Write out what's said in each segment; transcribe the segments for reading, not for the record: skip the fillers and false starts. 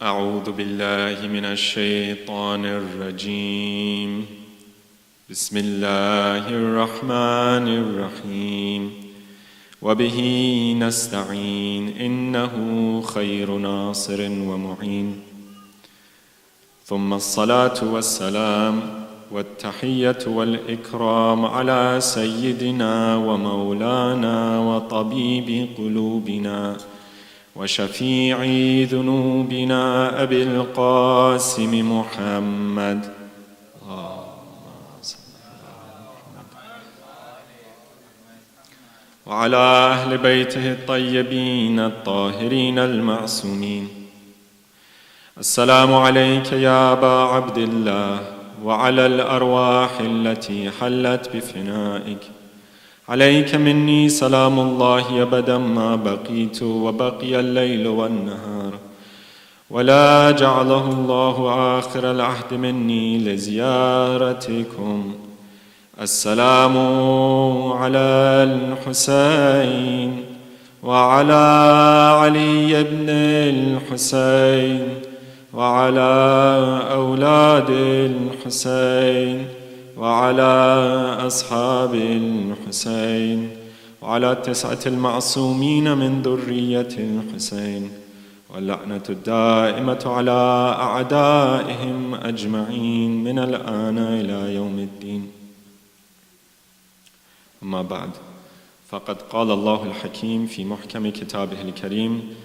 أعوذ بالله من الشيطان الرجيم بسم الله الرحمن الرحيم وبه نستعين إنه خير ناصر ومعين ثم الصلاة والسلام والتحية والإكرام على سيدنا ومولانا وطبيب قلوبنا وشفيع ذنوبنا أبي القاسم محمد وعلى أهل بيته الطيبين الطاهرين المعصومين. السلام عليك يا أبا عبد الله وعلى الأرواح التي حلت بفنائك. عليك مني سلام الله أبدا ما بقيت وبقي الليل والنهار، ولا جعله الله آخر العهد مني لزيارتكم. السلام على الحسين وعلى علي بن الحسين وعلى أولاد الحسين وعلى أصحاب الحسين وعلى 9 المعصومين من ذرية الحسين، واللعنة الدائمة على أعدائهم أجمعين من الآن إلى يوم الدين. أما بعد، فقد قال الله الحكيم في محكم كتابه الكريم: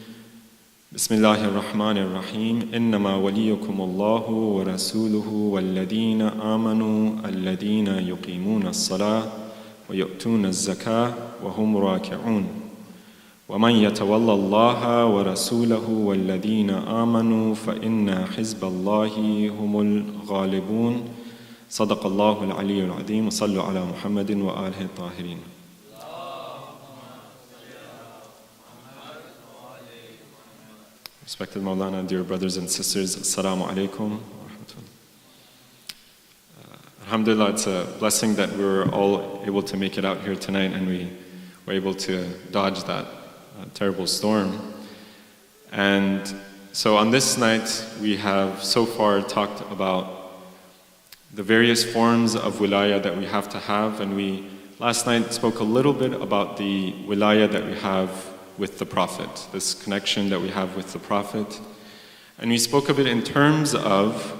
بسم الله الرحمن الرحيم إنما وليكم الله ورسوله والذين آمنوا الذين يقيمون الصلاة ويؤتون الزكاة وهم راكعون ومن يتولى الله ورسوله والذين آمنوا فإن حزب الله هم الغالبون. صدق الله العلي العظيم. وصلوا على محمد وآله الطاهرين. Respected Maulana, dear brothers and sisters, Assalamu alaikum. Alhamdulillah, it's a blessing that we were all able to make it out here tonight and we were able to dodge that terrible storm. And so on this night, we have so far talked about the various forms of wilaya that we have to have, and we last night spoke a little bit about the wilaya that we have with the Prophet, this connection that we have with the Prophet. And we spoke of it in terms of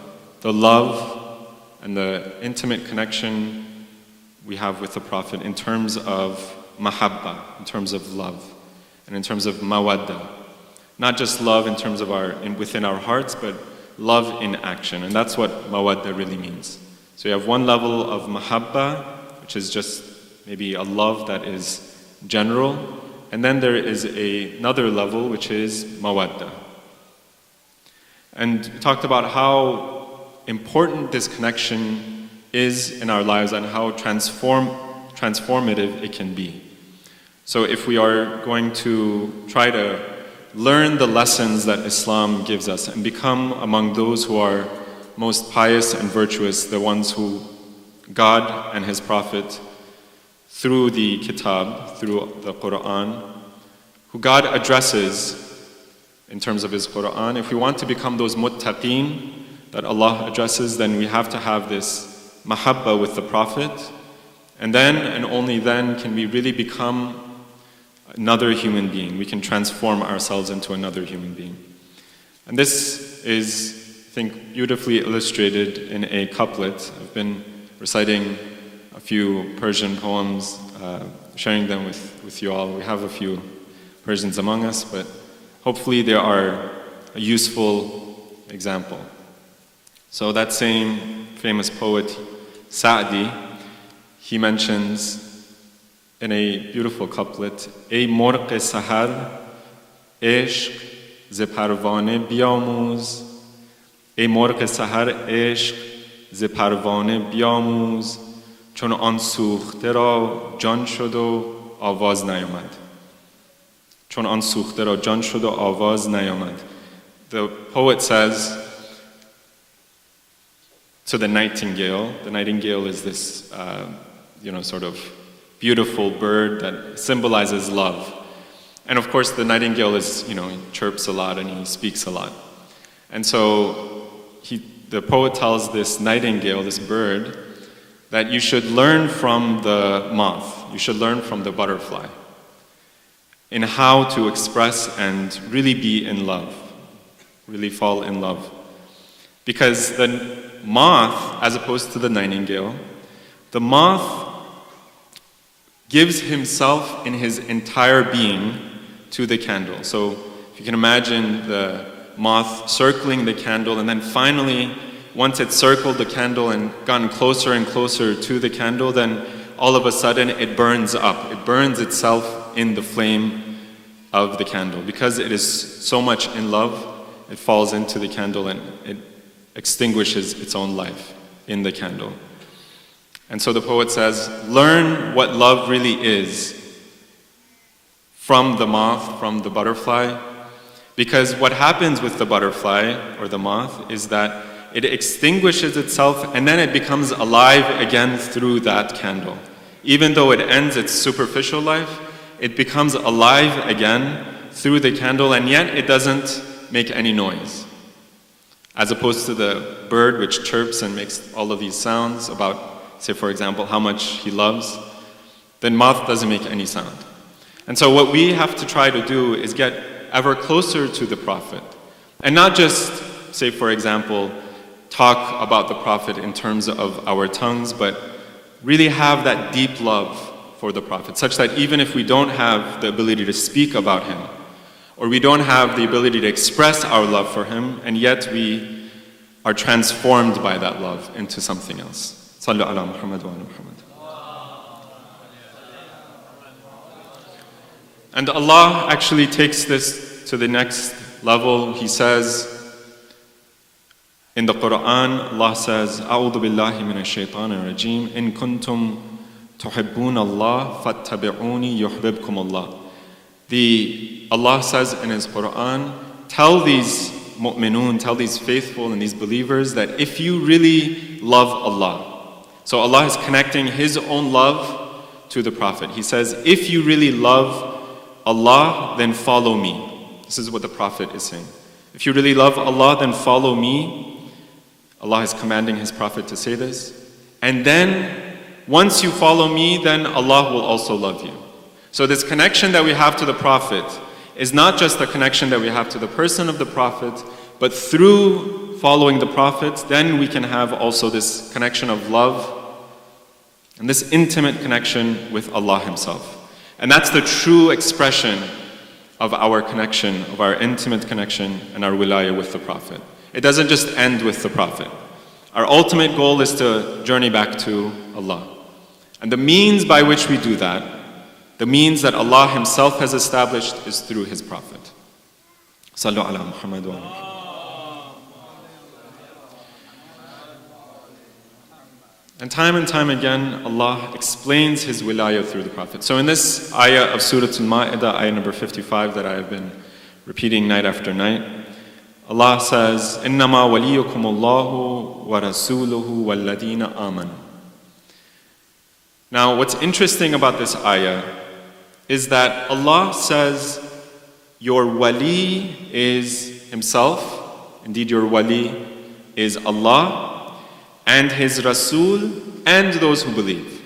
the love and the intimate connection we have with the Prophet in terms of mahabba, in terms of love, and in terms of mawadda. Not just love in terms of within our hearts, but love in action. And that's what mawadda really means. So you have one level of mahabba, which is just maybe a love that is general, and then there is another level, which is mawadda. And we talked about how important this connection is in our lives and how transformative it can be. So if we are going to try to learn the lessons that Islam gives us and become among those who are most pious and virtuous, the ones who God and His Prophet, through the Kitab, through the Quran, who God addresses in terms of His Quran, if we want to become those muttaqeen that Allah addresses, then we have to have this mahabba with the Prophet, and then and only then can we really become another human being. We can transform ourselves into another human being. And this is, I think, beautifully illustrated in a couplet. I've been reciting a few Persian poems, sharing them with you all. We have a few Persians among us, but hopefully they are a useful example. So that same famous poet, Sa'di, he mentions in a beautiful couplet: Ey morq sahar, ishq ze parvane biyamuz. Ey morq sahar, ishq ze parvane biyamuz. چون آن سوخته را جان شد و آواز نیامد. چون آن سوخته را جان شد و آواز نیامد. The poet says to the nightingale is this, sort of beautiful bird that symbolizes love. And of course, the nightingale is, he chirps a lot and he speaks a lot. And so the poet tells this nightingale, this bird, that you should learn from the moth, you should learn from the butterfly in how to express and really be in love, really fall in love. Because the moth, as opposed to the nightingale, the moth gives himself in his entire being to the candle. So if you can imagine the moth circling the candle, and then finally, once it's circled the candle and gotten closer and closer to the candle, then all of a sudden it burns up. It burns itself in the flame of the candle. Because it is so much in love, it falls into the candle and it extinguishes its own life in the candle. And so the poet says, learn what love really is from the moth, from the butterfly, because what happens with the butterfly or the moth is that it extinguishes itself and then it becomes alive again through that candle. Even though it ends its superficial life, it becomes alive again through the candle, and yet it doesn't make any noise. As opposed to the bird which chirps and makes all of these sounds about, say for example, how much he loves, then moth doesn't make any sound. And so what we have to try to do is get ever closer to the Prophet. And not just, say for example, talk about the Prophet in terms of our tongues, but really have that deep love for the Prophet, such that even if we don't have the ability to speak about him, or we don't have the ability to express our love for him, and yet we are transformed by that love into something else. Sallu ala Muhammad wa ala Muhammad. And Allah actually takes this to the next level. He says, in the Quran, Allah says, أعوذ بالله من الشيطان الرجيم إن كنتم تحبون الله فاتبعوني يحببكم الله. Allah says in His Quran, tell these mu'minun, tell these faithful and these believers that if you really love Allah, so Allah is connecting His own love to the Prophet. He says, if you really love Allah, then follow me. This is what the Prophet is saying. If you really love Allah, then follow me. Allah is commanding His Prophet to say this. And then, once you follow me, then Allah will also love you. So this connection that we have to the Prophet is not just the connection that we have to the person of the Prophet, but through following the Prophet, then we can have also this connection of love and this intimate connection with Allah Himself. And that's the true expression of our connection, of our intimate connection and our wilayah with the Prophet. It doesn't just end with the Prophet. Our ultimate goal is to journey back to Allah. And the means by which we do that, the means that Allah Himself has established, is through His Prophet. Sallu ala Muhammad wa ala Muhammad. And time again, Allah explains His wilayah through the Prophet. So in this ayah of Surah Al-Ma'idah, ayah number 55 that I have been repeating night after night, Allah says, إِنَّمَا وَلِيُّكُمُ اللَّهُ وَرَسُولُهُ وَالَّذِينَ آمَنُوا. Now, what's interesting about this ayah is that Allah says, your wali is Himself, indeed your wali is Allah, and His Rasul, and those who believe.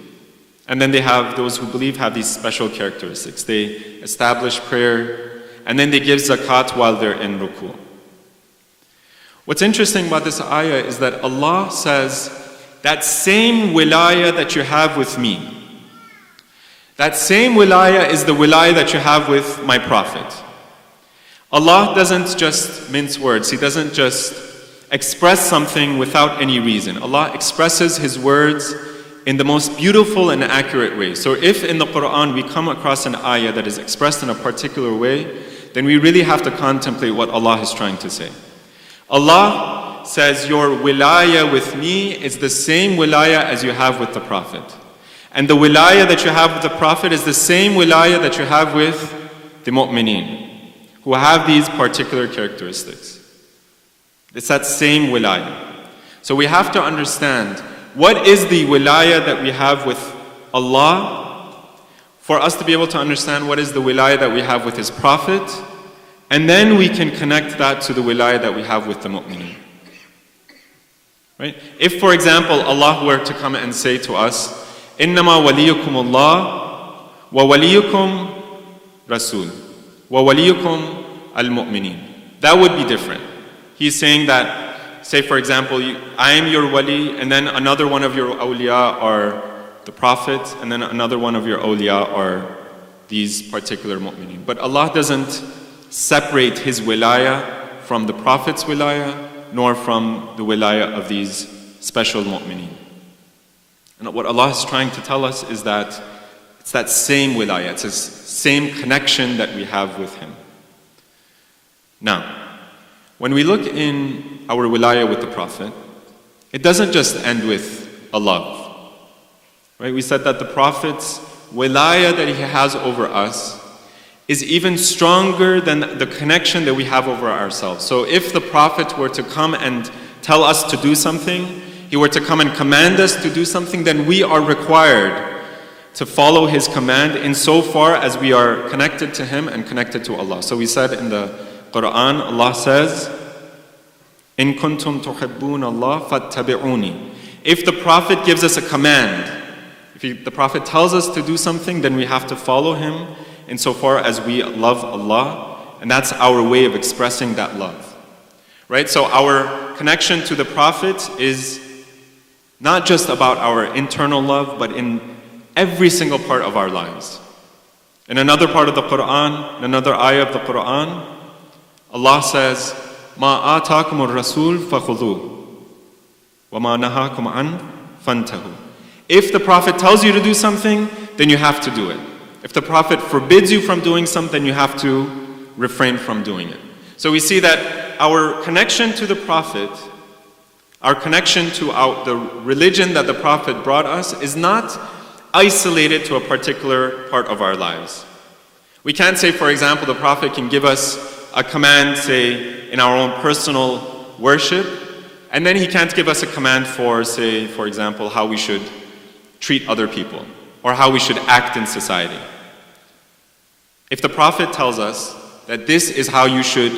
And then those who believe have these special characteristics. They establish prayer, and then they give zakat while they're in ruku'. What's interesting about this ayah is that Allah says, that same wilayah that you have with me, that same wilayah is the wilayah that you have with my Prophet. Allah doesn't just mince words. He doesn't just express something without any reason. Allah expresses His words in the most beautiful and accurate way. So if in the Quran we come across an ayah that is expressed in a particular way, then we really have to contemplate what Allah is trying to say. Allah says, your wilayah with me is the same wilayah as you have with the Prophet. And the wilayah that you have with the Prophet is the same wilayah that you have with the mu'mineen, who have these particular characteristics. It's that same wilayah. So we have to understand, what is the wilayah that we have with Allah, for us to be able to understand what is the wilayah that we have with His Prophet, And then we can connect that to the wilayah that we have with the mu'mineen. Right? If, for example, Allah were to come and say to us, إِنَّمَا وَلِيُّكُمُ اللَّهُ وَوَلِيُّكُمْ رَسُولٌ وَوَلِيُّكُمْ الْمُؤْمِنِينَ. That would be different. He's saying that, say for example, I am your wali, and then another one of your awliya are the Prophet, and then another one of your awliya are these particular mu'mineen. But Allah doesn't separate His wilayah from the Prophet's wilayah, nor from the wilayah of these special mu'mineen. And what Allah is trying to tell us is that it's that same wilayah, it's the same connection that we have with Him. Now, when we look in our wilayah with the Prophet, it doesn't just end with a love. Right? We said that the Prophet's wilayah that he has over us is even stronger than the connection that we have over ourselves. So if the Prophet were to come and tell us to do something, he were to come and command us to do something, then we are required to follow his command insofar as we are connected to him and connected to Allah. So we said in the Quran, Allah says, "In kuntum tuhibbun Allah fattabi'uni." If the Prophet gives us a command, if the Prophet tells us to do something, then we have to follow him insofar as we love Allah, and that's our way of expressing that love. Right? So our connection to the Prophet is not just about our internal love, but in every single part of our lives. In another part of the Quran, in another ayah of the Quran, Allah says, "Ma ataakum ar-rasul fakhudhuhu, wa ma nahakum an fantahu." If the Prophet tells you to do something, then you have to do it. If the Prophet forbids you from doing something, you have to refrain from doing it. So we see that our connection to the Prophet, our connection to the religion that the Prophet brought us, is not isolated to a particular part of our lives. We can't say, for example, the Prophet can give us a command, say, in our own personal worship, and then he can't give us a command for, say, for example, how we should treat other people, or how we should act in society. If the Prophet tells us that this is how you should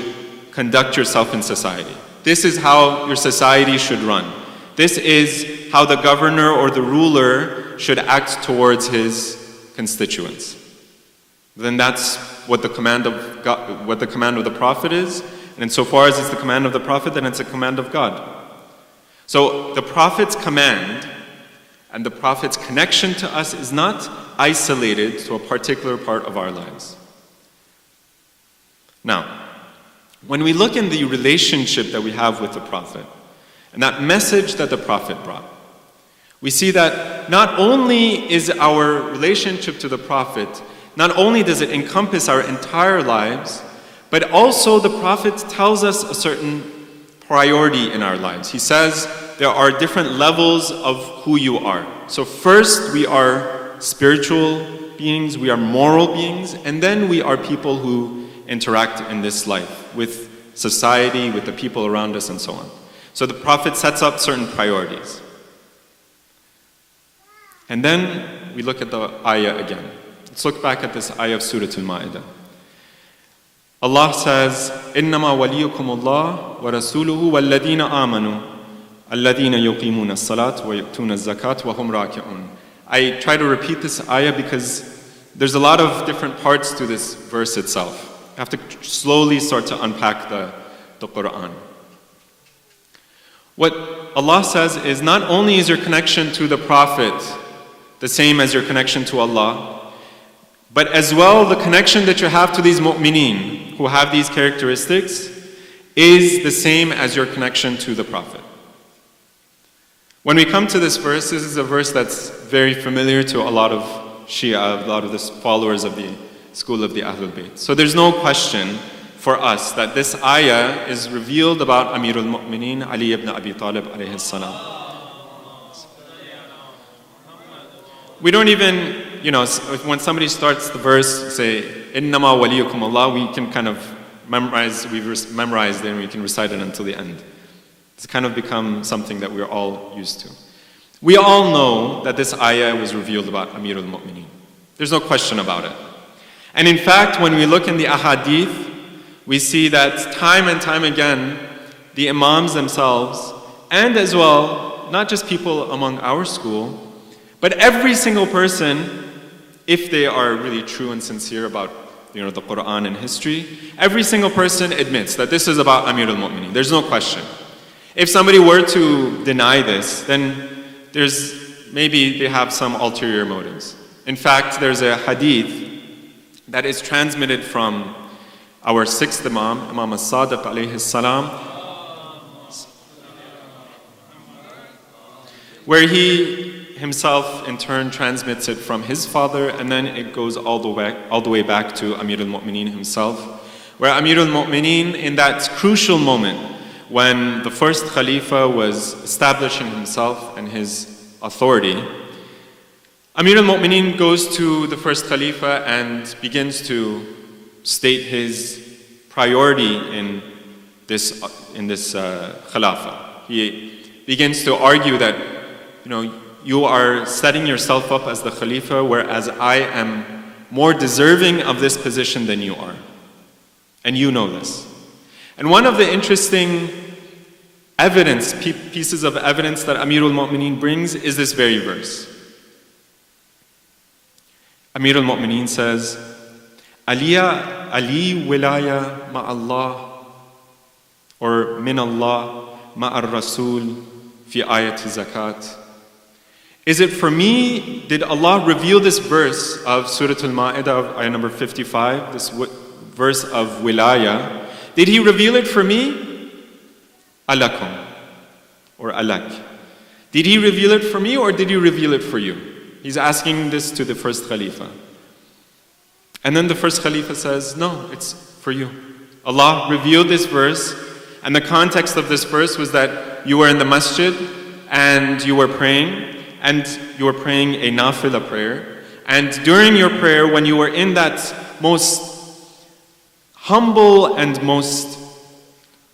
conduct yourself in society, this is how your society should run, this is how the governor or the ruler should act towards his constituents, then that's what the command of God, what the command of the Prophet is, and insofar as it's the command of the Prophet, then it's a command of God. So the Prophet's command and the Prophet's connection to us is not isolated to a particular part of our lives. Now, when we look in the relationship that we have with the Prophet, and that message that the Prophet brought, we see that not only is our relationship to the Prophet, not only does it encompass our entire lives, but also the Prophet tells us a certain priority in our lives. He says there are different levels of who you are. So first we are spiritual beings, we are moral beings, and then we are people who interact in this life with society, with the people around us, and so on. So the Prophet sets up certain priorities. And then we look at the ayah again. Let's look back at this ayah of Surah Al-Ma'idah. Allah says, إِنَّمَا وَلِيُّكُمُ اللَّهُ وَرَسُولُهُ وَالَّذِينَ آمَنُوا الَّذِينَ يُقِيمُونَ الصَّلَاةَ وَيُؤْتُونَ الزَّكَاةَ وَهُمْ رَاكِعُونَ. I try to repeat this ayah because there's a lot of different parts to this verse itself. You have to slowly start to unpack the Quran. What Allah says is not only is your connection to the Prophet the same as your connection to Allah, but as well the connection that you have to these mu'mineen who have these characteristics is the same as your connection to the Prophet. When we come to this verse, this is a verse that's very familiar to a lot of Shia, a lot of the followers of the school of the Ahlul Bayt. So there's no question for us that this ayah is revealed about Amirul Mu'mineen Ali ibn Abi Talib alayhi salam. We don't even, when somebody starts the verse, say, "Innama waliyukum Allah," we can kind of memorize, we've memorized it and we can recite it until the end. It's kind of become something that we're all used to. We all know that this ayah was revealed about Amirul Mu'mineen. There's no question about it. And in fact, when we look in the ahadith, we see that time and time again, the imams themselves, and as well, not just people among our school, but every single person, if they are really true and sincere about the Quran and history, every single person admits that this is about Amir al-Mu'mineen. There's no question. If somebody were to deny this, then maybe they have some ulterior motives. In fact, there's a hadith that is transmitted from our sixth Imam, Imam al-Sadiq alayhi salam, where he himself in turn transmits it from his father, and then it goes all the way back to Amir al-Mu'mineen himself, where Amir al-Mu'mineen, in that crucial moment when the first Khalifa was establishing himself and his authority, Amir al-Mu'mineen goes to the first Khalifa and begins to state his priority in this Khilafah. He begins to argue that, you are setting yourself up as the Khalifa, whereas I am more deserving of this position than you are. And you know this. And one of the interesting pieces of evidence that Amir al-Mu'mineen brings is this very verse. Amir al-Mu'mineen says, Ali wilaya ma'allah, or min Allah ma'ar Rasul fi ayat zakat. Is it for me, did Allah reveal this verse of Surah Al-Ma'idah of ayah number 55, this verse of wilaya, did He reveal it for me? Alakum, or alak. Did He reveal it for me, or did He reveal it for you? He's asking this to the first Khalifa. And then the first Khalifa says, no, it's for you. Allah revealed this verse, and the context of this verse was that you were in the masjid, and you were praying a nafilah prayer. And during your prayer, when you were in that most humble and most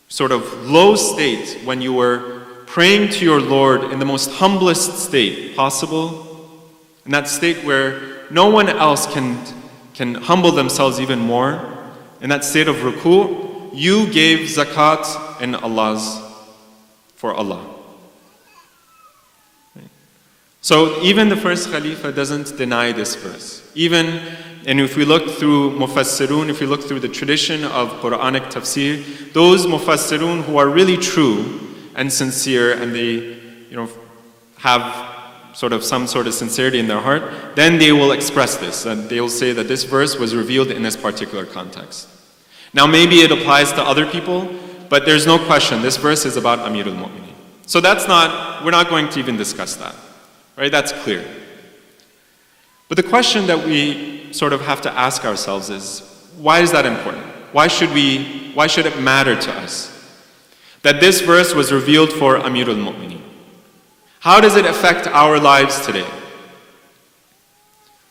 sort of low state, when you were praying to your Lord in the most humblest state possible, in that state where no one else can humble themselves even more, in that state of ruku', you gave zakat for Allah. So even the first Khalifa doesn't deny this verse. And if we look through Mufassirun, if we look through the tradition of Quranic tafsir, those Mufassirun who are really true and sincere, and they have some sort of sincerity in their heart, then they will express this, and they will say that this verse was revealed in this particular context. Now maybe it applies to other people, but there's no question, this verse is about Amir al-Mu'mineen. So we're not going to even discuss that. Right? That's clear. But the question that we sort of have to ask ourselves is, why is that important? Why should it matter to us that this verse was revealed for Amir al-Mu'mineen? How does it affect our lives today?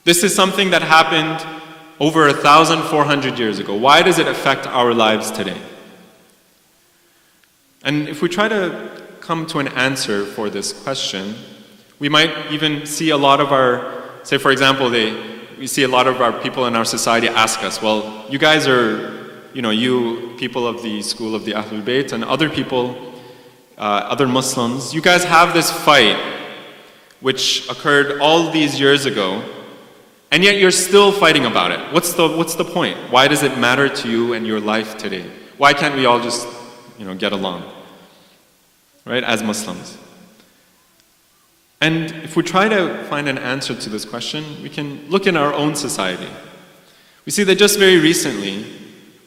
This is something that happened over 1,400 years ago. Why does it affect our lives today? And if we try to come to an answer for this question, we might even see a lot of for example, we see a lot of our people in our society ask us, well, you guys are, you people of the school of the Ahlul Bayt and other people, other Muslims, you guys have this fight which occurred all these years ago, and yet you're still fighting about it. What's the point? Why does it matter to you and your life today? Why can't we all just, get along, right, as Muslims? And if we try to find an answer to this question, we can look in our own society. We see that just very recently,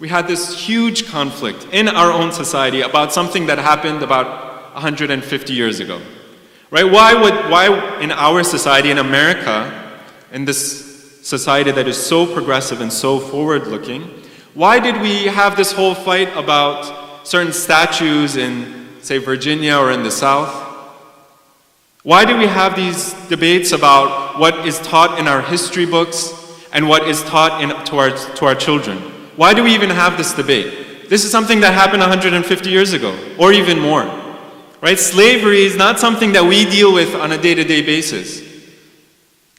we had this huge conflict in our own society about something that happened about 150 years ago. Right? Why in our society, in America, in this society that is so progressive and so forward-looking, why did we have this whole fight about certain statues in, say, Virginia or in the South? Why do we have these debates about what is taught in our history books and what is taught to our children? Why do we even have this debate? This is something that happened 150 years ago, or even more. Right? Slavery is not something that we deal with on a day-to-day basis.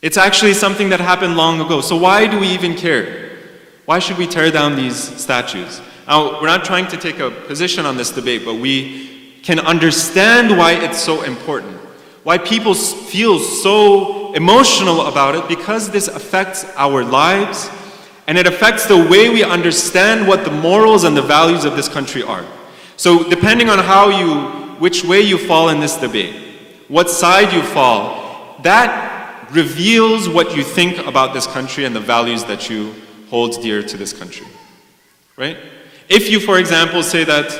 It's actually something that happened long ago. So why do we even care? Why should we tear down these statues? Now, we're not trying to take a position on this debate, but we can understand why it's so important. Why people feel so emotional about it, because this affects our lives and it affects the way we understand what the morals and the values of this country are. So depending on which way you fall in this debate, what side you fall, that reveals what you think about this country and the values that you hold dear to this country, right? If you, for example, say that,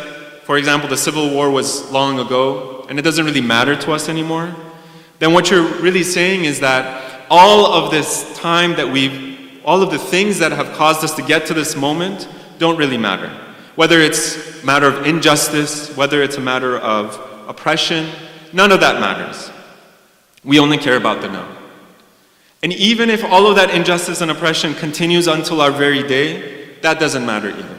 for example, the Civil War was long ago and it doesn't really matter to us anymore, then what you're really saying is that all of this time that all of the things that have caused us to get to this moment don't really matter. Whether it's a matter of injustice, whether it's a matter of oppression, none of that matters. We only care about the now. And even if all of that injustice and oppression continues until our very day, that doesn't matter either.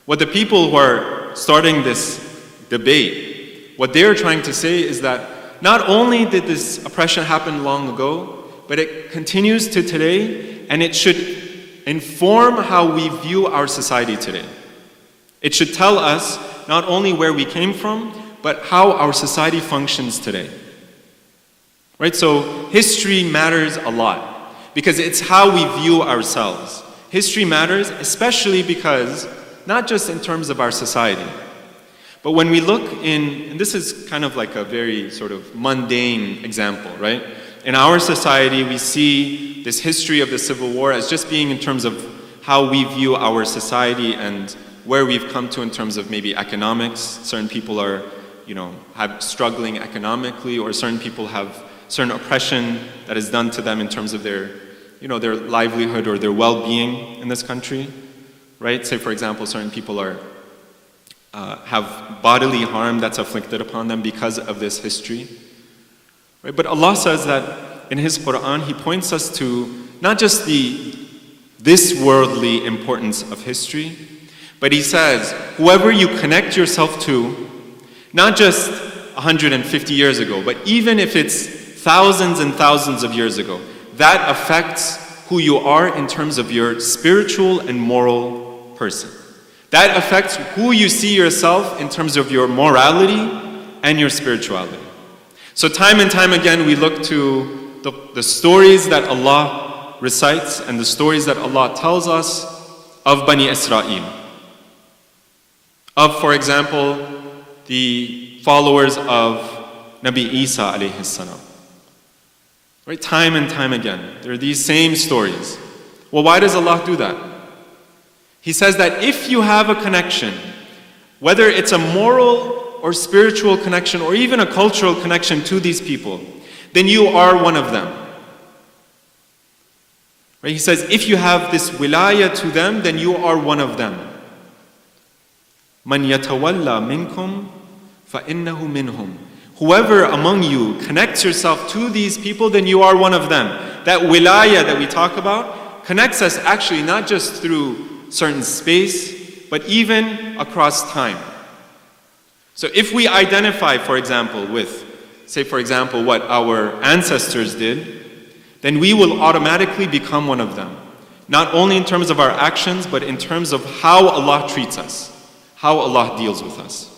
What the people who are starting this debate, what they're trying to say is that not only did this oppression happen long ago, but it continues to today, and it should inform how we view our society today. It should tell us not only where we came from, but how our society functions today. Right? So history matters a lot because it's how we view ourselves. History matters especially because, not just in terms of our society, but when we look and this is kind of like a very sort of mundane example, right? In our society, we see this history of the Civil War as just being in terms of how we view our society and where we've come to in terms of maybe economics. Certain people are, struggling economically, or certain people have certain oppression that is done to them in terms of their livelihood or their well-being in this country, right? Say, for example, certain people have bodily harm that's afflicted upon them because of this history, right? But Allah says that in His Quran, He points us to not just this worldly importance of history, but He says, whoever you connect yourself to, not just 150 years ago, but even if it's thousands and thousands of years ago, that affects who you are in terms of your spiritual and moral person. That affects who you see yourself in terms of your morality and your spirituality. So time and time again, we look to the stories that Allah recites and the stories that Allah tells us of Bani Israel. Of, for example, the followers of Nabi Isa alayhi salam. Right? Time and time again, there are these same stories. Well, why does Allah do that? He says that if you have a connection, whether it's a moral or spiritual connection or even a cultural connection to these people, then you are one of them. Right? He says, if you have this wilaya to them, then you are one of them. مَنْ يَتَوَلَّى مِنْكُمْ فَإِنَّهُ مِنْهُمْ. Whoever among you connects yourself to these people, then you are one of them. That wilaya that we talk about connects us actually not just through certain space, but even across time. So if we identify, for example, with, say for example, what our ancestors did, then we will automatically become one of them. Not only in terms of our actions, but in terms of how Allah treats us, how Allah deals with us.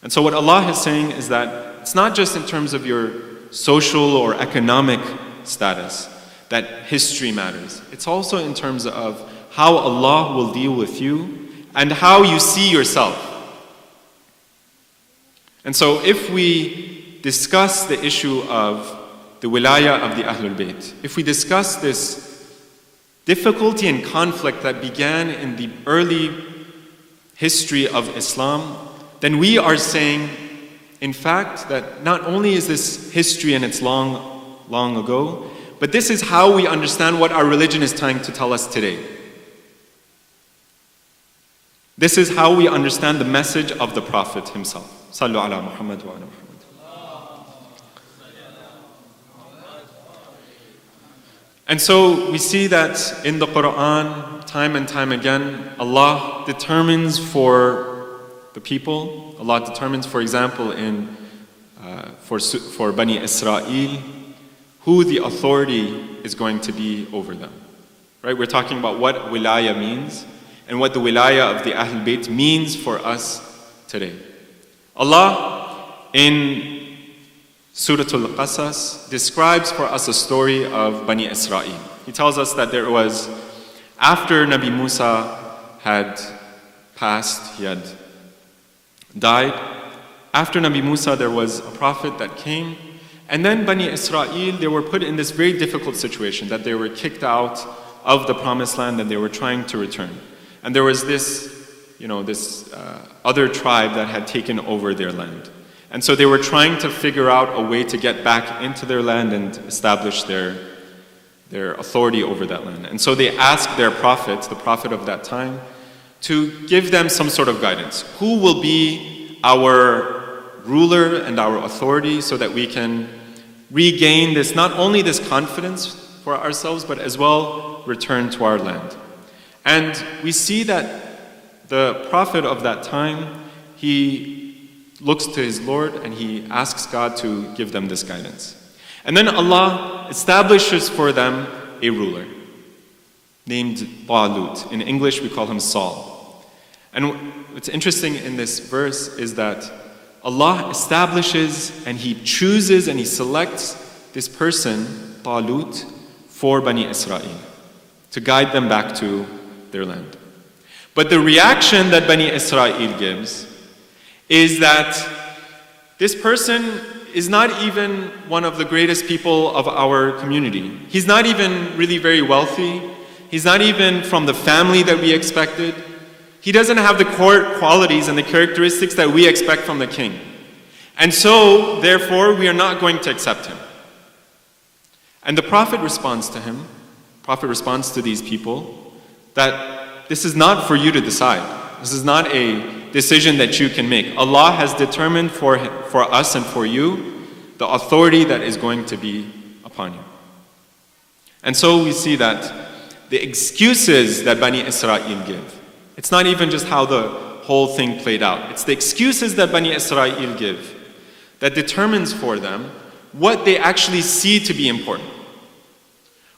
And so what Allah is saying is that it's not just in terms of your social or economic status that history matters. It's also in terms of how Allah will deal with you and how you see yourself. And so if we discuss the issue of the wilaya of the Ahlul Bayt, if we discuss this difficulty and conflict that began in the early history of Islam, then we are saying, in fact, that not only is this history and it's long, long ago, but this is how we understand what our religion is trying to tell us today. This is how we understand the message of the Prophet himself. Sallu ala Muhammad wa ala Muhammad. And so we see that in the Quran, time and time again, Allah determines for the people. Allah determines, for example, for Bani Israel, who the authority is going to be over them. Right? We're talking about what wilaya means. and what the wilayah of the Ahl Bayt means for us today. Allah in Surah Al-Qasas describes for us a story of Bani Israel. He tells us that there was, after Nabi Musa had passed, he had died, after Nabi Musa there was a prophet that came, and then Bani Israel, they were put in this very difficult situation that they were kicked out of the promised land and they were trying to return. And there was this other tribe that had taken over their land. And so they were trying to figure out a way to get back into their land and establish their authority over that land. And so they asked their prophet, the prophet of that time, to give them some sort of guidance. Who will be our ruler and our authority so that we can regain this, not only this confidence for ourselves, but as well return to our land. And we see that the prophet of that time, he looks to his Lord and he asks God to give them this guidance. And then Allah establishes for them a ruler named Talut. In English we call him Saul. And what's interesting in this verse is that Allah establishes and He chooses and He selects this person, Talut, for Bani Israel, to guide them back to their land. But the reaction that Bani Israel gives is that this person is not even one of the greatest people of our community. He's not even really very wealthy. He's not even from the family that we expected. He doesn't have the core qualities and the characteristics that we expect from the king. And so, therefore, we are not going to accept him. And the Prophet responds to him, the Prophet responds to these people, that this is not for you to decide. This is not a decision that you can make. Allah has determined for us and for you the authority that is going to be upon you. And so we see that the excuses that Bani Israel give, it's not even just how the whole thing played out. It's the excuses that Bani Israel give that determines for them what they actually see to be important.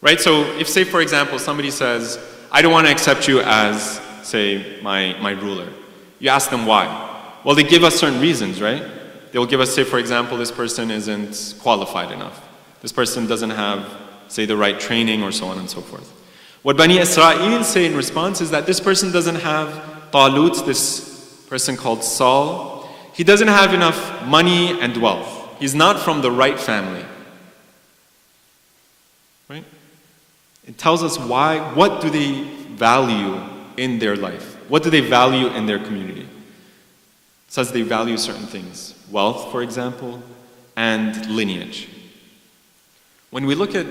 Right? So if, say, for example, somebody says, I don't want to accept you as, say, my ruler. You ask them why. Well, they give us certain reasons, right? They'll give us, say, for example, this person isn't qualified enough. This person doesn't have, say, the right training or so on and so forth. What Bani Israel say in response is that this person doesn't have Talut, this person called Saul. He doesn't have enough money and wealth. He's not from the right family. Right? It tells us why, what do they value in their life? What do they value in their community? It says they value certain things. Wealth, for example, and lineage. When we look at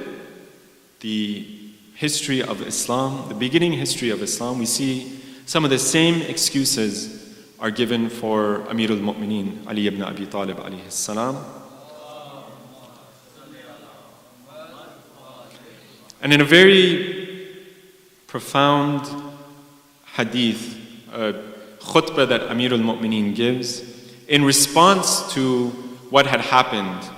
the history of Islam, the beginning history of Islam, we see some of the same excuses are given for Amir al-Mu'mineen, Ali ibn Abi Talib alayhi salam. And in a very profound hadith, a khutbah that Amir al-Mu'mineen gives, in response to what had happened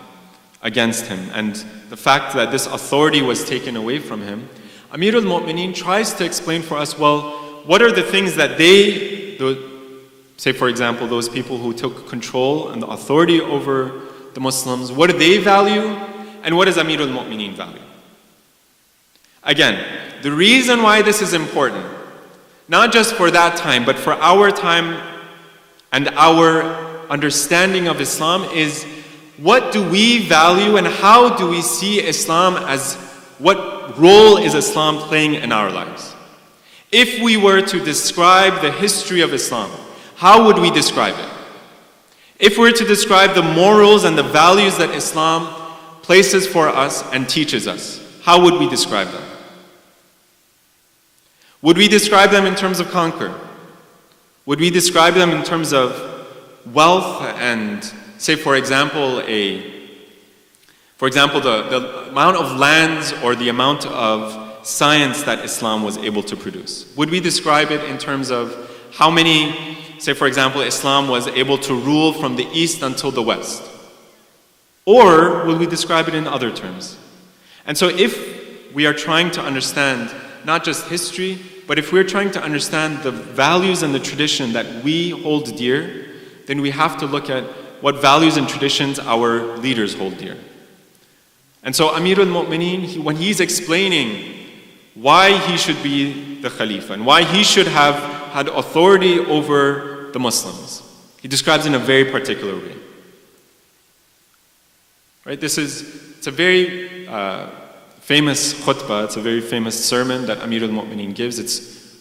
against him and the fact that this authority was taken away from him, Amir al-Mu'mineen tries to explain for us, well, what are the things that say for example, those people who took control and the authority over the Muslims, what do they value and what does Amir al-Mu'mineen value? Again, the reason why this is important, not just for that time, but for our time and our understanding of Islam is what do we value and how do we see Islam as, what role is Islam playing in our lives? If we were to describe the history of Islam, how would we describe it? If we were to describe the morals and the values that Islam places for us and teaches us, how would we describe them? Would we describe them in terms of conquer? Would we describe them in terms of wealth and, say for example, the amount of lands or the amount of science that Islam was able to produce? Would we describe it in terms of how many, say for example, Islam was able to rule from the east until the west? Or will we describe it in other terms? And so if we are trying to understand not just history, But if we're trying to understand the values and the tradition that we hold dear, then we have to look at what values and traditions our leaders hold dear. And so Amir al-Mu'mineen, when he's explaining why he should be the Khalifa and why he should have had authority over the Muslims, he describes in a very particular way. Right? It's a very famous khutbah, it's a very famous sermon that Amir al-Mu'mineen gives. It's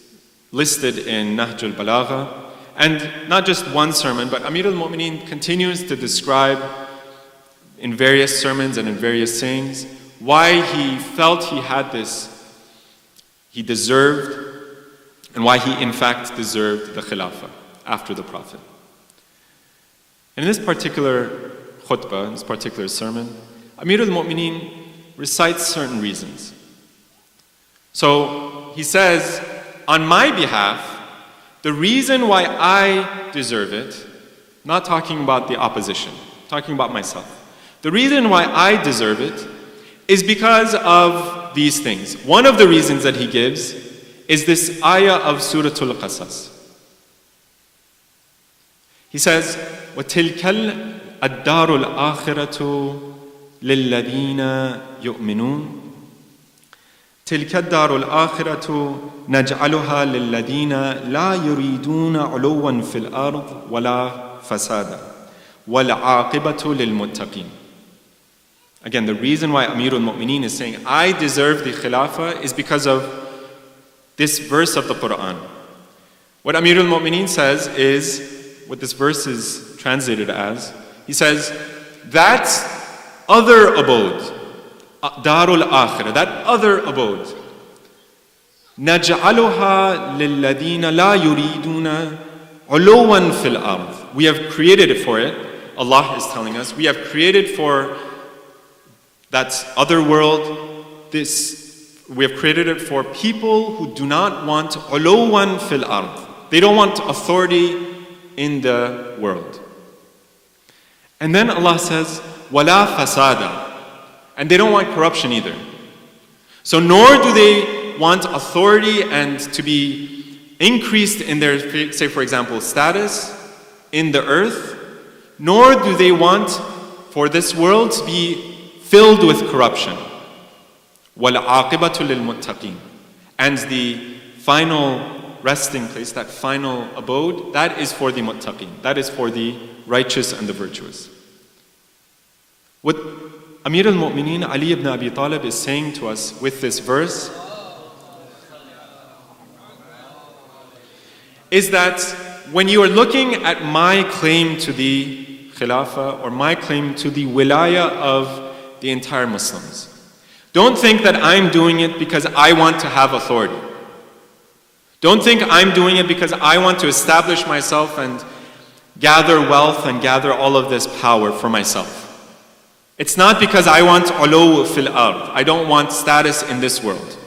listed in Nahj al-Balagha. And not just one sermon, but Amir al-Mu'mineen continues to describe in various sermons and in various sayings why he felt he had this, he deserved, and why he in fact deserved the Khilafah after the Prophet. And in this particular khutbah, in this particular sermon, Amir al-Mu'mineen recites certain reasons. So he says, on my behalf, the reason why I deserve it, not talking about the opposition, talking about myself. The reason why I deserve it is because of these things. One of the reasons that he gives is this ayah of Surah Al-Qasas. He says, وَتِلْكَ الدَّارُ الْآخِرَةُ لِلَّذِينَ يُؤْمِنُونَ تلك الدار الآخرة نجعلها للذين لا يريدون علوا في الأرض ولا فسادا والعاقبة للمتقين. Again, the reason why Amir al-Mu'mineen is saying, I deserve the Khilafah is because of this verse of the Quran. What Amir al-Mu'mineen says is, what this verse is translated as, he says, that other abode, Darul Akhirah, that other abode. نَجْعَلُهَا لِلَّذِينَ لَا يُرِيدُونَ عُلُوًا فِي الْأَرْضِ. We have created it for it. Allah is telling us, we have created for that other world, we have created it for people who do not want عُلُوًا فِي الْأَرْضِ. They don't want authority in the world. And then Allah says, وَلَا فَسَادًا. And they don't want corruption either. So nor do they want authority and to be increased in their, say for example, status in the earth, nor do they want for this world to be filled with corruption. وَالْعَاقِبَةُ لِلْمُتَّقِينَ. And the final resting place, that final abode, that is for the muttaqin. That is for the righteous and the virtuous. What Amir al-Mu'mineen Ali ibn Abi Talib is saying to us with this verse is that when you are looking at my claim to the Khilafah or my claim to the wilaya of the entire Muslims, don't think that I'm doing it because I want to have authority. Don't think I'm doing it because I want to establish myself and gather wealth and gather all of this power for myself. It's not because I want ulu fil ard. I don't want status in this world.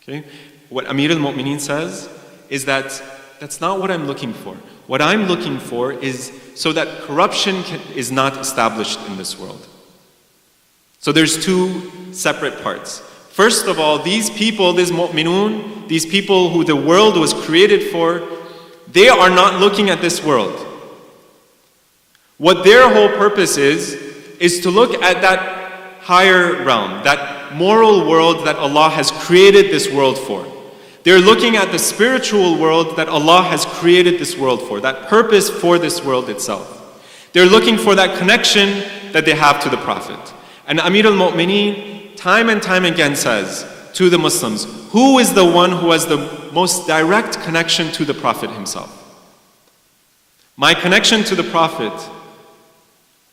Okay? What Amir al-Mu'mineen says is that that's not what I'm looking for. What I'm looking for is so that corruption is not established in this world. So there's two separate parts. First of all, these people, these mu'minun, these people who the world was created for, they are not looking at this world. What their whole purpose is to look at that higher realm, that moral world that Allah has created this world for. They're looking at the spiritual world that Allah has created this world for, that purpose for this world itself. They're looking for that connection that they have to the Prophet. And Amir al-Mu'mineen time and time again says to the Muslims, who is the one who has the most direct connection to the Prophet himself? My connection to the Prophet,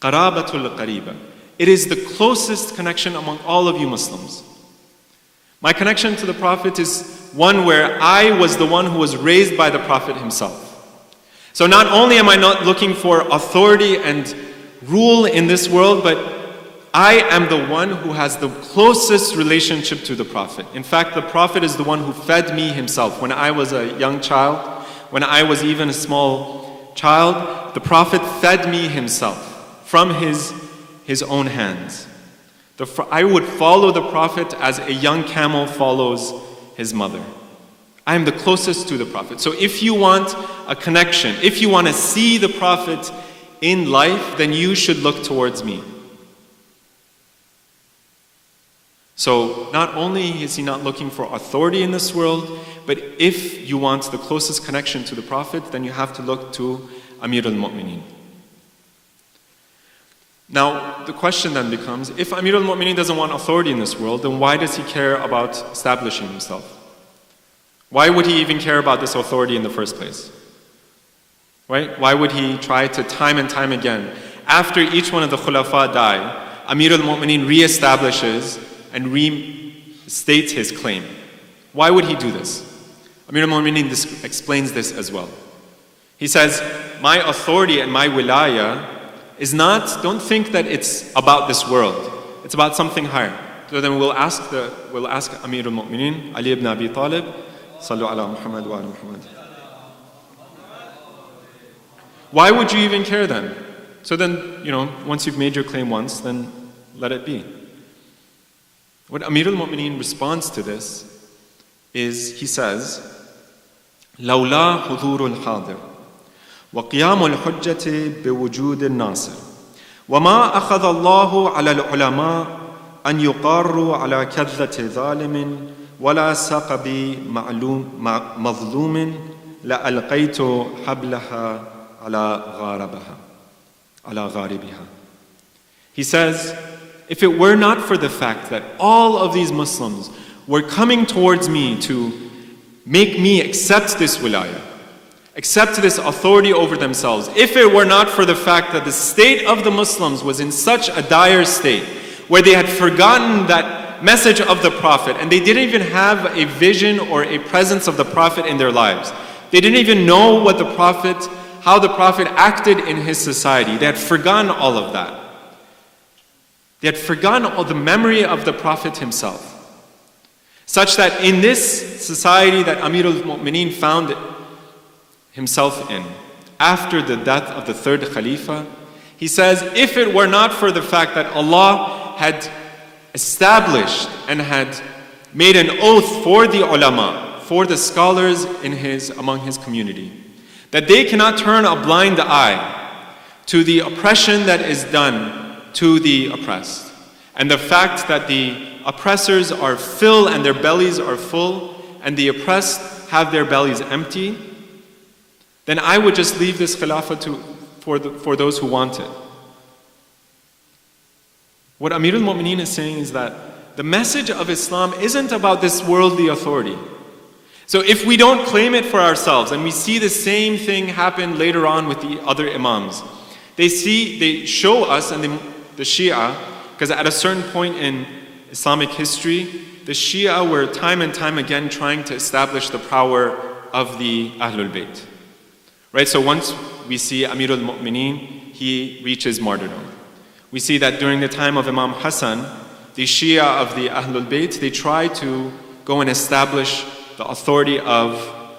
qarabatul qariba. It is the closest connection among all of you Muslims. My connection to the Prophet is one where I was the one who was raised by the Prophet himself. So not only am I not looking for authority and rule in this world, but I am the one who has the closest relationship to the Prophet. In fact, the Prophet is the one who fed me himself. When I was a young child, when I was even a small child, the Prophet fed me himself from his own hands. I would follow the Prophet as a young camel follows his mother. I am the closest to the Prophet. So if you want a connection, if you want to see the Prophet in life, then you should look towards me. So not only is he not looking for authority in this world, but if you want the closest connection to the Prophet, then you have to look to Amir al-Mu'mineen. Now, the question then becomes, if Amir al-Mu'mineen doesn't want authority in this world, then why does he care about establishing himself? Why would he even care about this authority in the first place? Right? Why would he try to time and time again, after each one of the khulafa die, Amir al-Mu'mineen re-establishes and restates his claim? Why would he do this? Amir al-Mu'mineen explains this as well. He says, my authority and my wilaya is not, don't think that it's about this world. It's about something higher. So then we'll ask Amir al-Mu'mineen, Ali ibn Abi Talib, Sallu ala Muhammad wa ala Muhammad. Why would you even care then? So then, once you've made your claim once, then let it be. What Amir al-Mu'mineen responds to this is, he says, لولا حضور الحاضر وقيام الحجة بوجود الناصر وما أخذ الله على العلماء أن يقاروا على كذة ظالم ولا سقب مظلوم لألقيت حبلها على غاربها. He says, if it were not for the fact that all of these Muslims were coming towards me to make me accept this wilayah, accept this authority over themselves, if it were not for the fact that the state of the Muslims was in such a dire state, where they had forgotten that message of the Prophet, and they didn't even have a vision or a presence of the Prophet in their lives. They didn't even know what the Prophet, how the Prophet acted in his society. They had forgotten all of that. They had forgotten all the memory of the Prophet himself. Such that in this society that Amir al-Mu'mineen found himself in, after the death of the third Khalifa, he says, if it were not for the fact that Allah had established and had made an oath for the ulama, for the scholars among his community, that they cannot turn a blind eye to the oppression that is done to the oppressed, and the fact that the oppressors are filled and their bellies are full, and the oppressed have their bellies empty, then I would just leave this khilafah for those who want it. What Amir al-Mu'mineen is saying is that the message of Islam isn't about this worldly authority. So if we don't claim it for ourselves, and we see the same thing happen later on with the other imams, they show us, and the Shia, because at a certain point in Islamic history, the Shia were time and time again trying to establish the power of the Ahlul Bayt. Right, so once we see Amir al-Mu'mineen, he reaches martyrdom. We see that during the time of Imam Hassan, the Shia of the Ahlul Bayt, they try to go and establish the authority of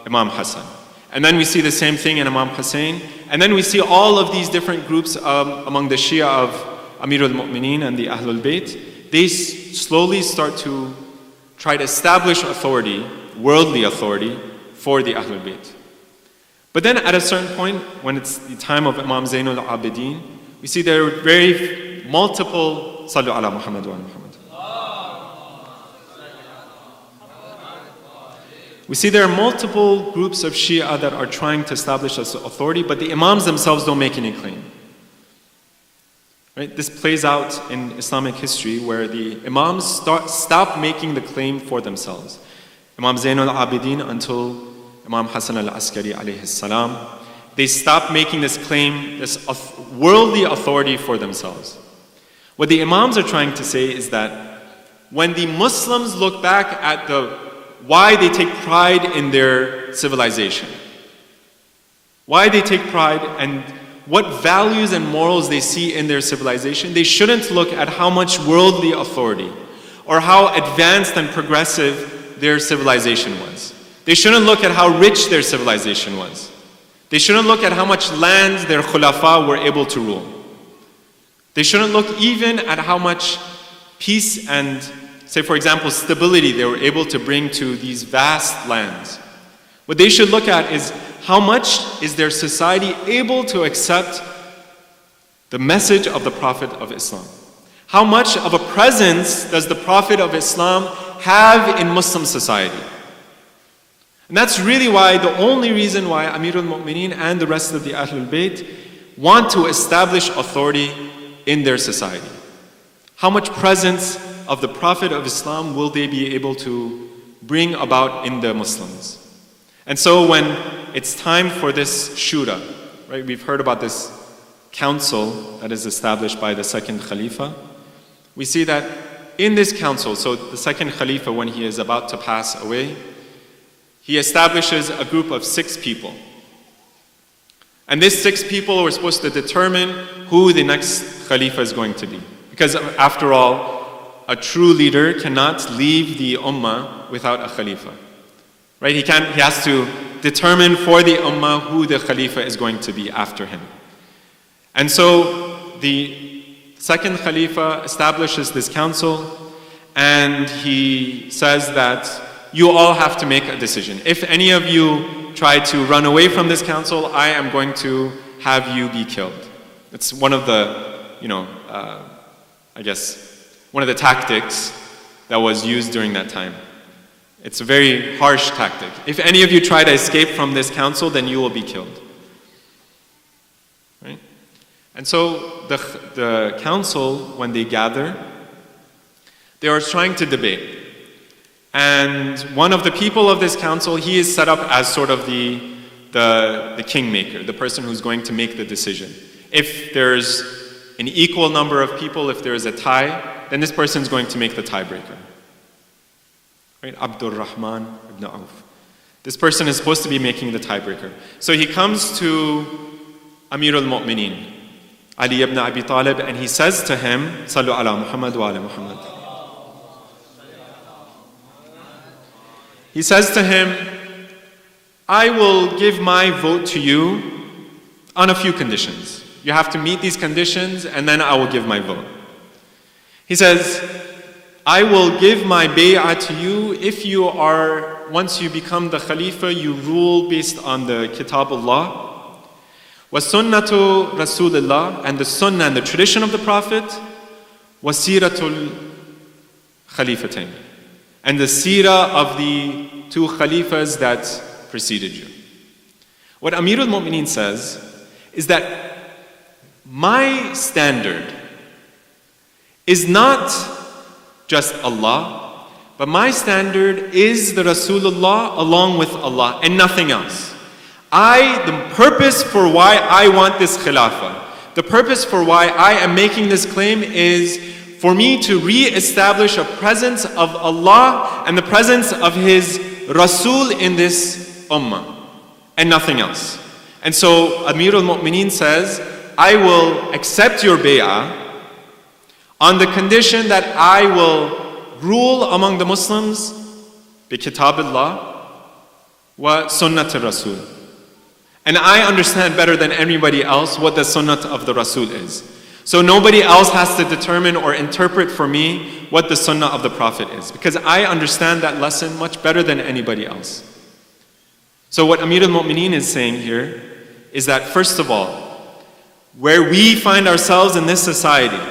Imam Hassan. And then we see the same thing in Imam Hussein. And then we see all of these different groups among the Shia of Amir al-Mu'mineen and the Ahlul Bayt. They slowly start to try to establish authority, worldly authority, for the Ahlul Bayt. But then at a certain point, when it's the time of Imam Zainul Abidin, we see there are very multiple, Sallu ala Muhammad wa ala Muhammad. We see there are multiple groups of Shia that are trying to establish this authority, but the Imams themselves don't make any claim. Right? This plays out in Islamic history where the Imams stop making the claim for themselves. Imam Zainul Abidin until Imam Hassan al-Askari alayhi salam, they stop making this claim, this worldly authority for themselves. What the Imams are trying to say is that when the Muslims look back at why they take pride in their civilization, why they take pride and what values and morals they see in their civilization, they shouldn't look at how much worldly authority or how advanced and progressive their civilization was. They shouldn't look at how rich their civilization was. They shouldn't look at how much land their khulafa were able to rule. They shouldn't look even at how much peace and say for example, stability they were able to bring to these vast lands. What they should look at is how much is their society able to accept the message of the Prophet of Islam? How much of a presence does the Prophet of Islam have in Muslim society? And that's really why, the only reason why Amir al-Mu'mineen and the rest of the Ahlul Bayt want to establish authority in their society. How much presence of the Prophet of Islam will they be able to bring about in the Muslims? And so when it's time for this shura, right, we've heard about this council that is established by the second Khalifa. We see that in this council, so the second Khalifa, when he is about to pass away, he establishes a group of 6 people. And these 6 people were supposed to determine who the next Khalifa is going to be. Because after all, a true leader cannot leave the Ummah without a Khalifa. Right? He has to determine for the Ummah who the Khalifa is going to be after him. And so the second Khalifa establishes this council, and he says that you all have to make a decision. If any of you try to run away from this council, I am going to have you be killed. It's one of the, one of the tactics that was used during that time. It's a very harsh tactic. If any of you try to escape from this council, then you will be killed. Right? And so the council, when they gather, they are trying to debate. And one of the people of this council, he is set up as sort of the kingmaker, the person who's going to make the decision. If there's an equal number of people, if there is a tie, then this person is going to make the tiebreaker. Right? Abdul Rahman ibn Auf. This person is supposed to be making the tiebreaker. So he comes to Amir al-Mu'mineen, Ali ibn Abi Talib, and he says to him, Sallu ala Muhammad wa ala Muhammad. He says to him, I will give my vote to you on a few conditions. You have to meet these conditions, and then I will give my vote. He says, I will give my bay'ah to you if you are, once you become the Khalifa, you rule based on the Kitab Allah, wa sunnatu Rasulullah, and the sunnah and the tradition of the Prophet, wa siratul Khalifatain, and the seerah of the 2 Khalifas that preceded you. What Amir al-Mu'mineen says is that my standard is not just Allah, but my standard is the Rasulullah along with Allah and nothing else. The purpose for why I want this khilafah, the purpose for why I am making this claim is for me to re-establish a presence of Allah and the presence of His Rasul in this ummah and nothing else. And so Amir al-Mu'mineen says, I will accept your bay'ah on the condition that I will rule among the Muslims bi kitabillah wa sunnat al-Rasul. And I understand better than anybody else what the sunnat of the Rasul is. So nobody else has to determine or interpret for me what the sunnah of the Prophet is, because I understand that lesson much better than anybody else. So what Amir al-Mu'mineen is saying here is that, first of all, where we find ourselves in this society,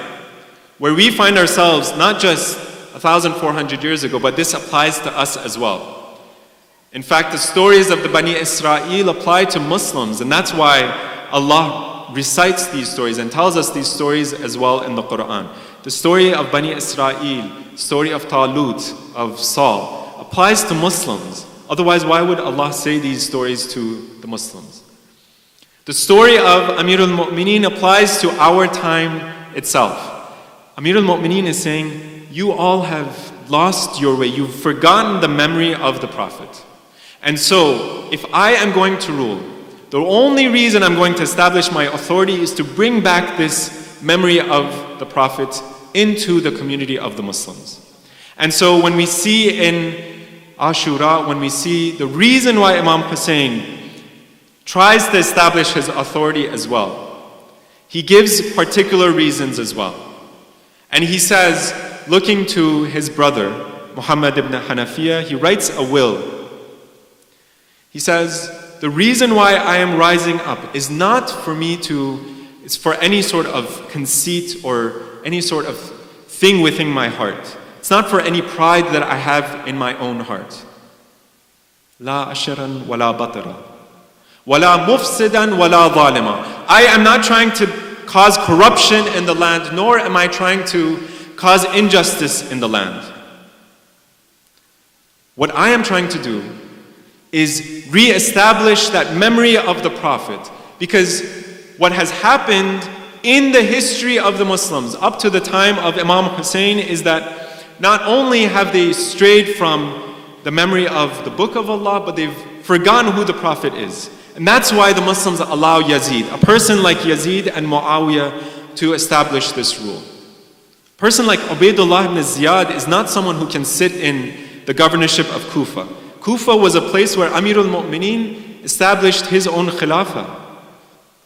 where we find ourselves not just 1,400 years ago, but this applies to us as well. In fact, the stories of the Bani Israel apply to Muslims, and that's why Allah recites these stories and tells us these stories as well in the Quran. The story of Bani Israel, story of Talut, of Saul, applies to Muslims. Otherwise, why would Allah say these stories to the Muslims? The story of Amir al-Mu'mineen applies to our time itself. Amir al-Mu'mineen is saying, you all have lost your way. You've forgotten the memory of the Prophet. And so, if I am going to rule, the only reason I'm going to establish my authority is to bring back this memory of the Prophet into the community of the Muslims. And so when we see in Ashura, when we see the reason why Imam Hussein tries to establish his authority as well, he gives particular reasons as well. And he says, looking to his brother, Muhammad ibn Hanafiya, he writes a will. He says, the reason why I am rising up is not for me to, it's for any sort of conceit or any sort of thing within my heart. It's not for any pride that I have in my own heart. La ashiran wala batara. Wala mufsidan wala zalima. I am not trying to cause corruption in the land, nor am I trying to cause injustice in the land. What I am trying to do is re-establish that memory of the Prophet. Because what has happened in the history of the Muslims up to the time of Imam Hussein is that not only have they strayed from the memory of the Book of Allah, but they've forgotten who the Prophet is. And that's why the Muslims allow Yazid, a person like Yazid and Muawiyah, to establish this rule. A person like Ubaydullah ibn Ziyad is not someone who can sit in the governorship of Kufa. Kufa was a place where Amirul Mu'mineen established his own khilafah.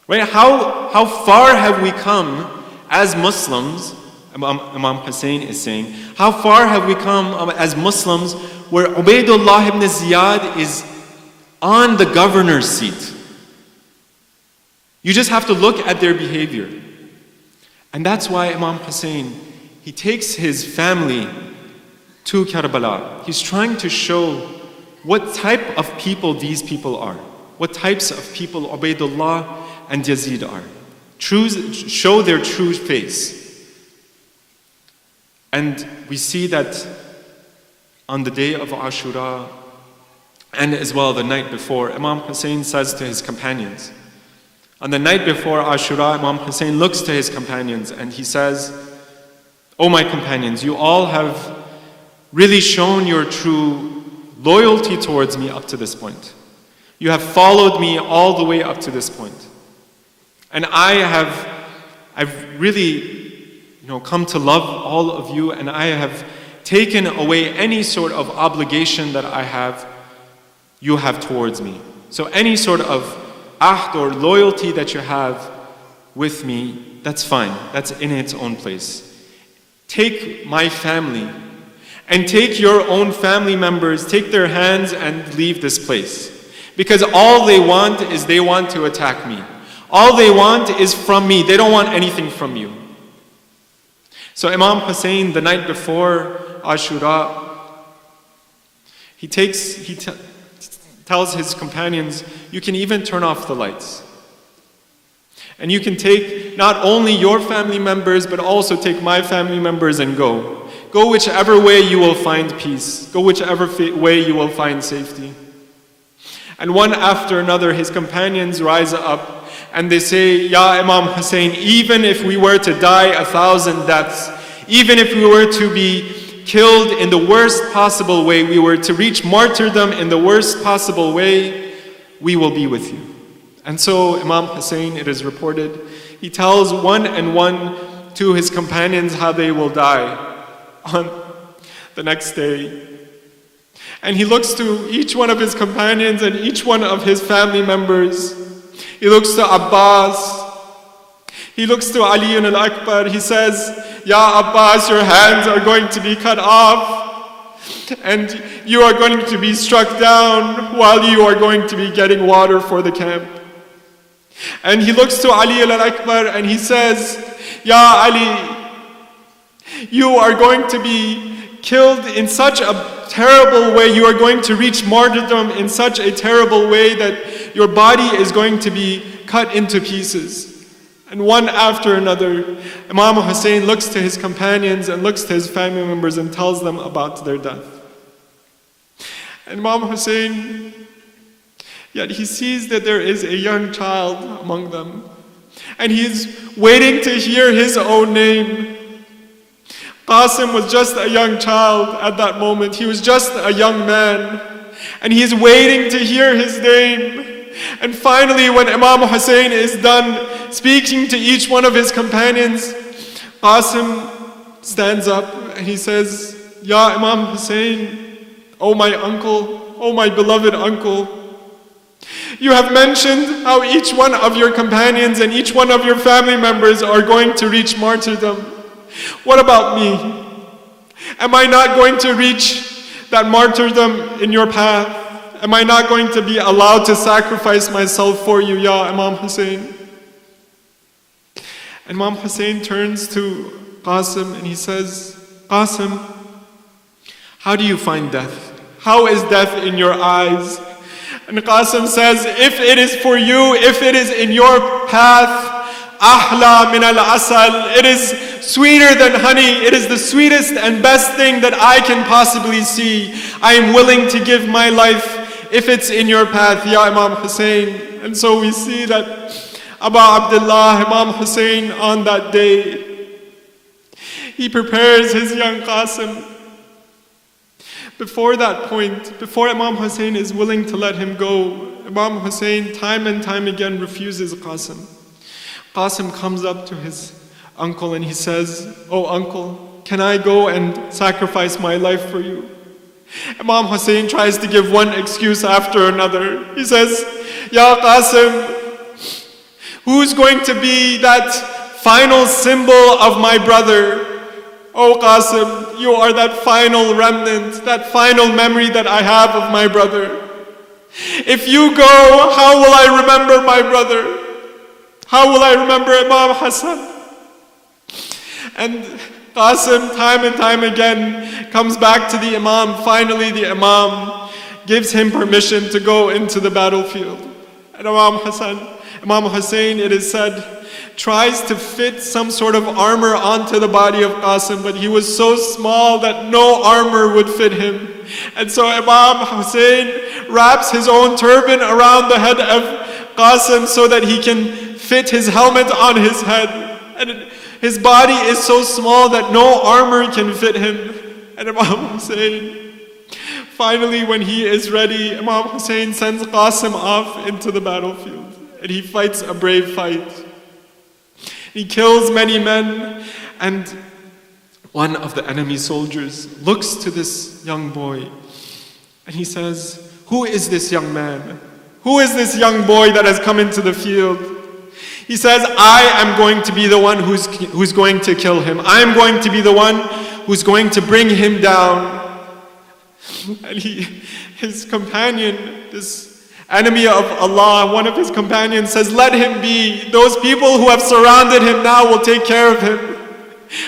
Right? How far have we come as Muslims, Imam Hussein is saying, how far have we come as Muslims where Ubaydullah ibn Ziyad is on the governor's seat? You just have to look at their behavior. And that's why Imam Hussein, he takes his family to Karbala. He's trying to show what type of people these people are. What types of people Ubaydullah and Yazid are. Show their true face. And we see that on the day of Ashura, and as well the night before, Imam Hussein says to his companions, on the night before Ashura, Imam Hussein looks to his companions and he says, "O my companions, you all have really shown your true loyalty towards me up to this point. You have followed me all the way up to this point. And I've really, come to love all of you, and I have taken away any sort of obligation that you have towards me. So any sort of ahd or loyalty that you have with me, that's fine. That's in its own place. Take my family and take your own family members, take their hands and leave this place. Because all they want is they want to attack me. All they want is from me. They don't want anything from you." So Imam Hussein, the night before Ashura, he tells his companions, you can even turn off the lights. And you can take not only your family members, but also take my family members and go. Go whichever way you will find peace. Go whichever way you will find safety. And one after another, his companions rise up and they say, "Ya Imam Hussein, even if we were to die 1,000 deaths, even if we were to be killed in the worst possible way, we were to reach martyrdom in the worst possible way, we will be with you." And so Imam Hussein, it is reported, he tells one and one to his companions how they will die on the next day. And he looks to each one of his companions and each one of his family members. He looks to Abbas. He looks to Ali al-Akbar. He says, "Ya Abbas, your hands are going to be cut off. And you are going to be struck down while you are going to be getting water for the camp." And he looks to Ali al-Akbar and he says, "Ya Ali, you are going to be killed in such a terrible way. You are going to reach martyrdom in such a terrible way that your body is going to be cut into pieces." And one after another, Imam Hussein looks to his companions and looks to his family members and tells them about their death. And Imam Hussein, yet he sees that there is a young child among them. And he is waiting to hear his own name. Qasim was just a young child at that moment. He was just a young man. And he is waiting to hear his name. And finally, when Imam Hussein is done speaking to each one of his companions, Qasim stands up and he says, "Ya Imam Hussein, oh my uncle, oh my beloved uncle, you have mentioned how each one of your companions and each one of your family members are going to reach martyrdom. What about me? Am I not going to reach that martyrdom in your path? Am I not going to be allowed to sacrifice myself for you, Ya Imam Hussein? And Imam Hussein turns to Qasim and he says, Qasim, how do you find death? How is death in your eyes? And Qasim says, if it is for you, if it is in your path, ahla min al-asal, it is sweeter than honey, it is the sweetest and best thing that I can possibly see. I am willing to give my life if it's in your path, Ya Imam Hussein. And so we see that Abu Abdullah, Imam Hussein, on that day, he prepares his young Qasim. Before that point, before Imam Hussein is willing to let him go, Imam Hussein time and time again refuses Qasim. Qasim comes up to his uncle and he says, "Oh uncle, can I go and sacrifice my life for you?" Imam Hussein tries to give one excuse after another. He says, "Ya Qasim, who's going to be that final symbol of my brother? Oh Qasim, you are that final remnant, that final memory that I have of my brother. If you go, how will I remember my brother? How will I remember Imam Hassan?" And Qasim, time and time again, comes back to the Imam. Finally, the Imam gives him permission to go into the battlefield. And Imam Hussein, it is said, tries to fit some sort of armor onto the body of Qasim, but he was so small that no armor would fit him. And so Imam Hussein wraps his own turban around the head of Qasim so that he can fit his helmet on his head. And his body is so small that no armor can fit him. And Imam Hussein, finally when he is ready, Imam Hussein sends Qasim off into the battlefield. And he fights a brave fight. He kills many men. And one of the enemy soldiers looks to this young boy. And he says, "Who is this young man? Who is this young boy that has come into the field?" He says, "I am going to be the one who's going to kill him. I am going to be the one who's going to bring him down." And his companion, this enemy of Allah, one of his companions says, "Let him be. Those people who have surrounded him now will take care of him."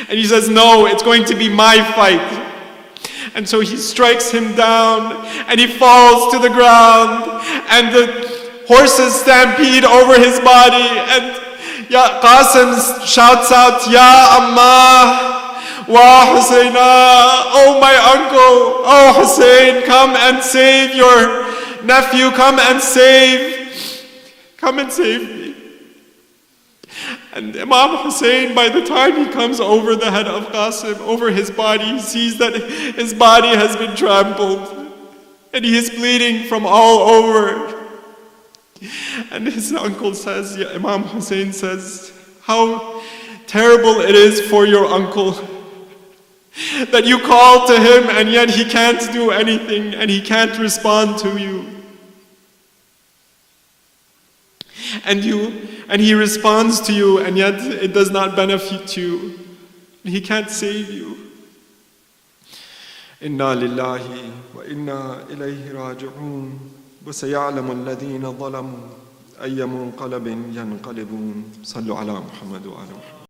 And he says, "No, it's going to be my fight." And so he strikes him down and he falls to the ground and the horses stampede over his body, and Qasim shouts out, "Ya Amma wa Husayna, oh my uncle, oh Hussein, come and save your nephew, come and save me." And Imam Hussein, by the time he comes over the head of Qasim, over his body, he sees that his body has been trampled and he is bleeding from all over. And his uncle says, Imam Hussein says, "How terrible it is for your uncle that you call to him and yet he can't do anything and he can't respond to you. And he responds to you and yet it does not benefit you. He can't save you." Inna lillahi wa inna ilayhi raji'un. وسيعلم الذين ظلموا أي منقلب ينقلبون. صلوا على محمد وعلى محمد.